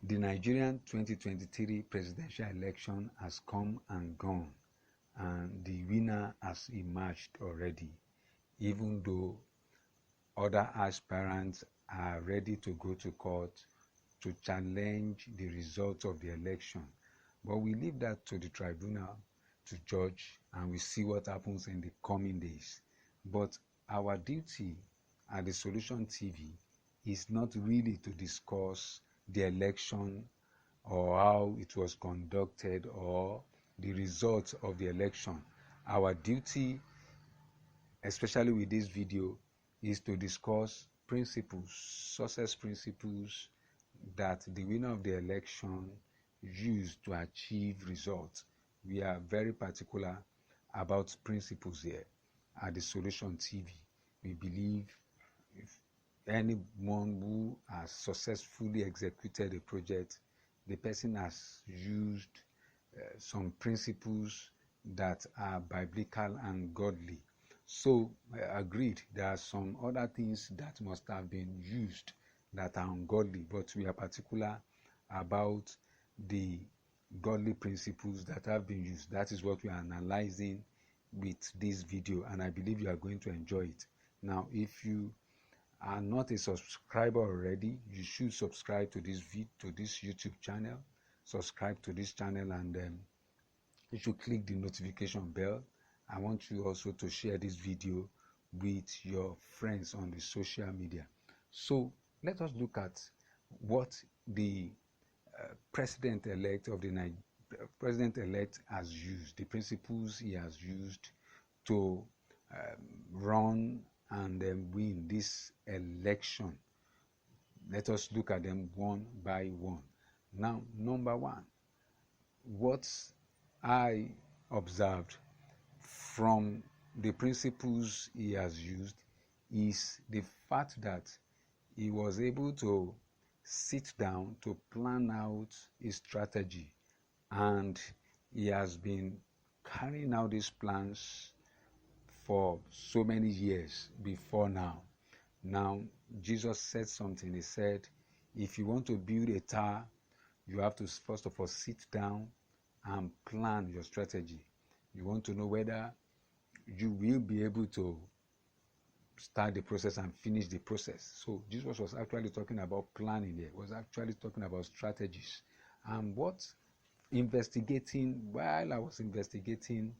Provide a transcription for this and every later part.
The Nigerian 2023 presidential election has come and gone, and the winner has emerged already, even though other aspirants are ready to go to court to challenge the results of the election. But we leave that to the tribunal to judge, and we see what happens in the coming days. But our duty at the Solution TV is not really to discuss the election or how it was conducted or the results of the election. Our duty, especially with this video, is to discuss principles, success principles that the winner of the election used to achieve results. We are very particular about principles here at the Solution TV. We believe if anyone who has successfully executed a project, the person has used some principles that are biblical and godly. So, agreed, there are some other things that must have been used that are ungodly, but we are particular about the godly principles that have been used. That is what we are analyzing with this video, and I believe you are going to enjoy it. Now, if you are not a subscriber already, you should subscribe to this YouTube channel. Subscribe to this channel, and you should click the notification bell. I want you also to share this video with your friends on the social media. So let us look at what the president-elect has used, the principles he has used to run and win this election. Let us look at them one by one. Now, number one, what I observed from the principles he has used is the fact that he was able to sit down to plan out his strategy, and he has been carrying out these plans for so many years before now. Now, Jesus said something. He said, if you want to build a tower, you have to first of all sit down and plan your strategy. You want to know whether you will be able to start the process and finish the process. So Jesus was actually talking about planning here. He was actually talking about strategies. And while I was investigating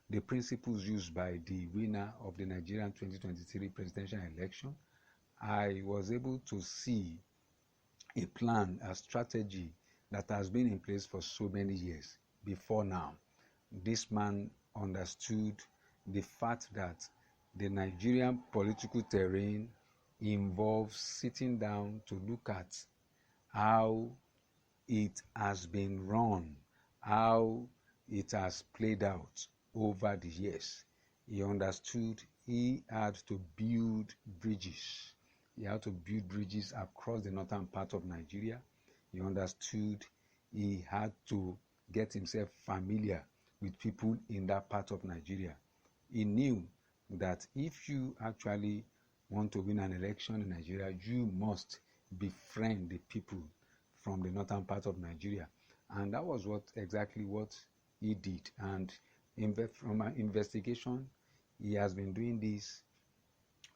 the principles used by the winner of the Nigerian 2023 presidential election, I was able to see a plan, a strategy that has been in place for so many years before now. This man understood the fact that the Nigerian political terrain involves sitting down to look at how it has been run, how it has played out over the years. He understood he had to build bridges. He had to build bridges across the northern part of Nigeria. He understood he had to get himself familiar with people in that part of Nigeria. He knew that if you actually want to win an election in Nigeria, you must befriend the people from the northern part of Nigeria. And that was exactly what he did. And from an investigation, he has been doing this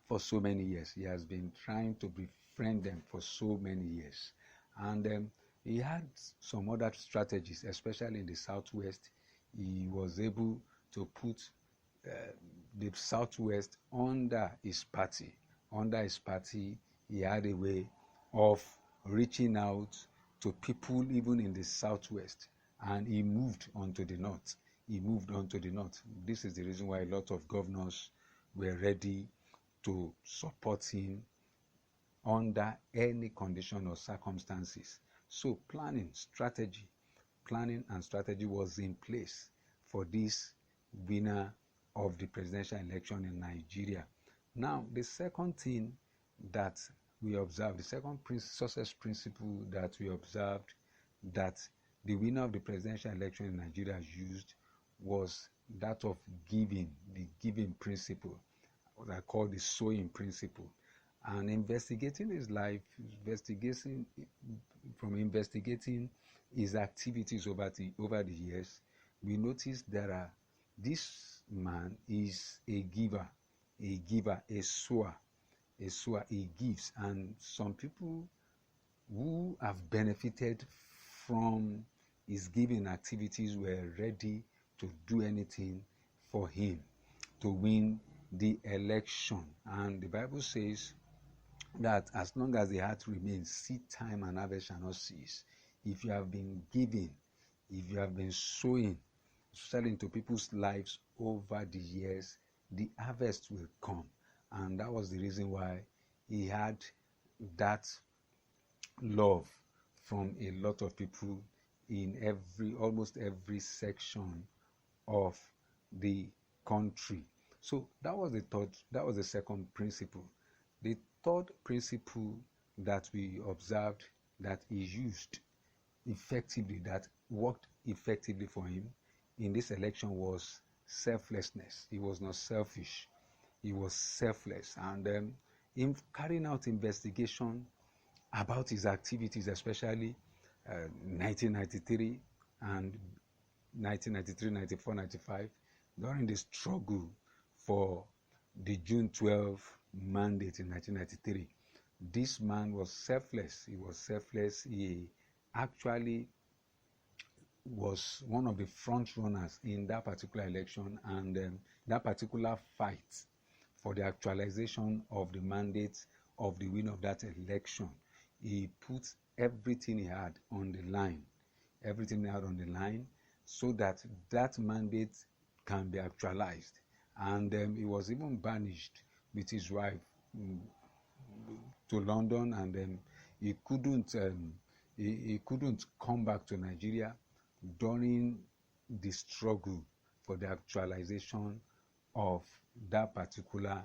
for so many years. He has been trying to befriend them for so many years. And he had some other strategies, especially in the Southwest. He was able to put the Southwest under his party. Under his party, he had a way of reaching out to people even in the Southwest, and he moved on to the North. This is the reason why a lot of governors were ready to support him under any condition or circumstances. So planning and strategy was in place for this winner of the presidential election in Nigeria. Now, the second thing that we observed, the second success principle that we observed that the winner of the presidential election in Nigeria used was that of giving, the giving principle, what I call the sowing principle. And investigating his life, investigating from investigating his activities over the years, we notice this man is a giver, a sower. He gives, and some people who have benefited from his giving activities were ready to do anything for him to win the election. And the Bible says that as long as the heart remains, seed time and harvest shall not cease. If you have been giving, if you have been sowing, especially into people's lives over the years, the harvest will come. And that was the reason why he had that love from a lot of people in almost every section of the country. So that was the second principle. The third principle that we observed that he used effectively, that worked effectively for him in this election, was selflessness. He was not selfish. He was selfless. And in carrying out investigation about his activities, especially 1993 and 1993, 94, 95, during the struggle for the June 12 mandate in 1993, this man was selfless. He was selfless. He actually was one of the front runners in that particular election, and that particular fight for the actualization of the mandate of the winner of that election. He put everything he had on the line, so that mandate can be actualized. And he was even banished with his wife to London, and he couldn't come back to Nigeria during the struggle for the actualization of that particular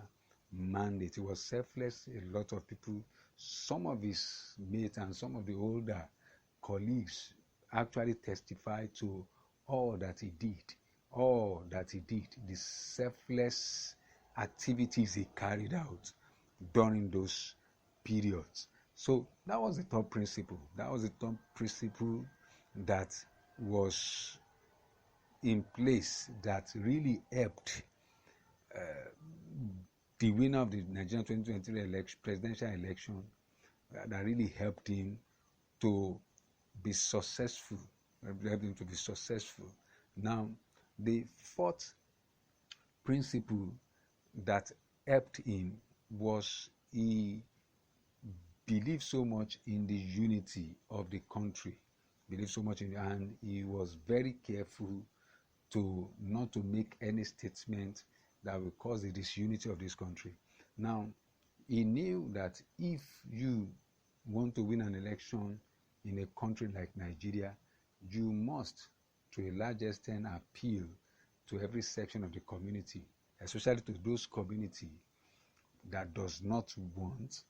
mandate. He was selfless. A lot of people, some of his mates and some of the older colleagues actually testified to all that he did, the selfless activities he carried out during those periods. So that was the third principle. That was in place that really helped the winner of the Nigerian 2023 presidential election, that really helped him to be successful. Now, the fourth principle that helped him was he believed so much in the unity of the country, and he was very careful not to make any statement that will cause the disunity of this country. Now, he knew that if you want to win an election in a country like Nigeria, you must, to a large extent, appeal to every section of the community, especially to those community that does not want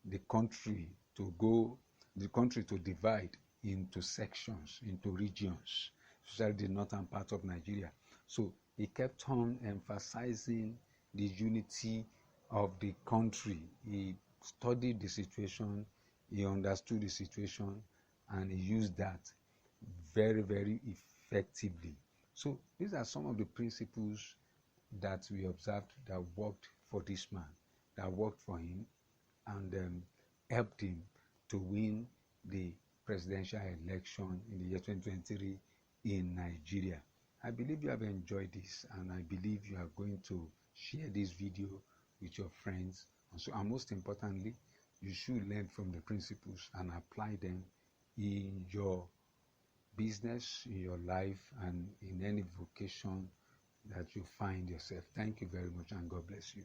the country to divide into sections, into regions, especially the northern part of Nigeria. So he kept on emphasizing the unity of the country. He studied the situation, he understood the situation, and he used that very, very effectively. So these are some of the principles that we observed that worked for this man, that worked for him, and helped him to win the presidential election in the year 2023 in Nigeria. I believe you have enjoyed this, and I believe you are going to share this video with your friends. And most importantly, you should learn from the principles and apply them in your business, in your life, and in any vocation that you find yourself. Thank you very much, and God bless you.